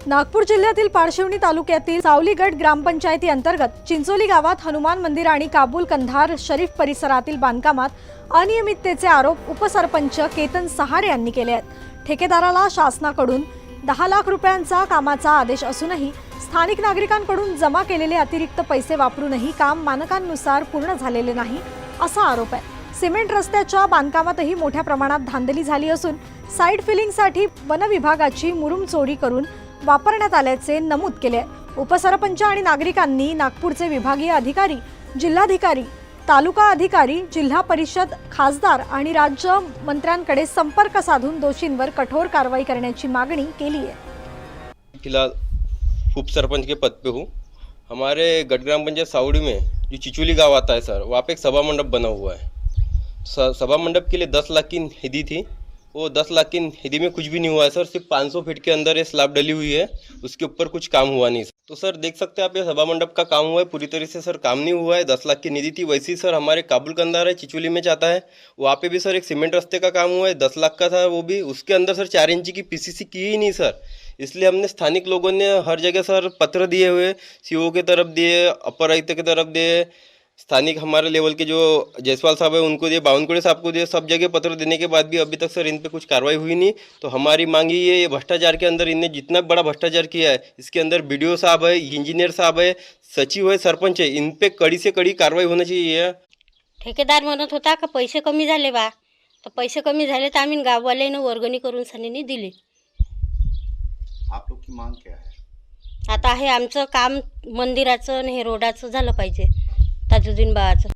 नागपूर जिल्ह्यातील पारशिवनी तालुक्यातील सावलीगड ग्रामपंचायती अंतर्गत चिंचोली गावात हनुमान मंदिर आणि काबूल कंधार शरीफ परिसरातील बांधकामात अनियमिततेचे आरोप उपसरपंच केतन सहारे यांनी केले आहेत। ठेकेदाराला शासनाकडून 10 लाख रुपयांचा कामाचा आदेश असूनही स्थानिक नागरिकांकडून जमा केलेले अतिरिक्त पैसे वापरूनही काम मानकांनुसार पूर्ण झालेले नाही असा आरोप आहे। सिमेंट रस्त्याच्या बांधकामातही मोठ्या प्रमाणात धांदली झाली असून साइड फिलिंगसाठी वन विभागाची मुरुम चोरी करून वापरण्यात आल्याचे नमूद केले आहे। उपसरपंच आणि नागरिकांनी नागपूरचे विभागीय अधिकारी, जिल्हाधिकारी, तालुका अधिकारी, जिल्हा परिषद, खासदार आणि राज्य मंत्र्यांकडे संपर्क साधून दोषींवर कठोर कारवाई करण्याची मागणी केली है। फिलहाल उप सरपंच के पद पे हूँ। हमारे गढ़ ग्राम पंचायत सावड़ी में जो चिचोली गाँव आता है सर, वहाँ पे एक सभा मंडप बना हुआ है। सभा मंडप के लिए 10 लाख की निधि थी। वो 10 लाख की निधि में कुछ भी नहीं हुआ है सर। सिर्फ 500 फीट के अंदर ये स्लैब डली हुई है, उसके ऊपर कुछ काम हुआ नहीं। तो सर देख सकते हैं आप, ये सभा मंडप का काम हुआ है, पूरी तरह से सर काम नहीं हुआ है। 10 लाख की निधि थी। वैसे ही सर हमारे काबुल कंधार है, चिचोली में जाता है, वहाँ पे भी सर एक सीमेंट रास्ते का काम हुआ है, 10 लाख का था वो भी। उसके अंदर सर 4 इंच की पीसीसी की ही नहीं सर। इसलिए हमने स्थानिक लोगों ने हर जगह सर पत्र दिए हुए, सीओ के तरफ दिए, अपर आयुक्त की तरफ दिए, स्थानिक हमारे लेवल के जो जायसवाल साहब है उनको दिए, बावनकुड़े साहब को दिए। सब जगह पत्र देने के बाद भी अभी तक सर इन पे कुछ कार्रवाई हुई नहीं। तो हमारी मांग ये भ्रष्टाचार के अंदर इनने जितना बड़ा भ्रष्टाचार किया है, इसके अंदर बीडीओ साहब है, इंजीनियर साहब है, सचिव है, सरपंच है, इन पे कड़ी से कड़ी कार्रवाई होना चाहिए। ठेकेदार म्हणत होता का पैसे कमी झाले बा, तर पैसे कमी झाले तर आम्ही गाववाल्यानं वर्गणी करून सनीने दिली। आप लोग की मांग क्या है? आता हे आमचं काम मंदिराचं आणि हे रोडाचं झालं पाहिजे, ताजुद्दीन बाळाचं।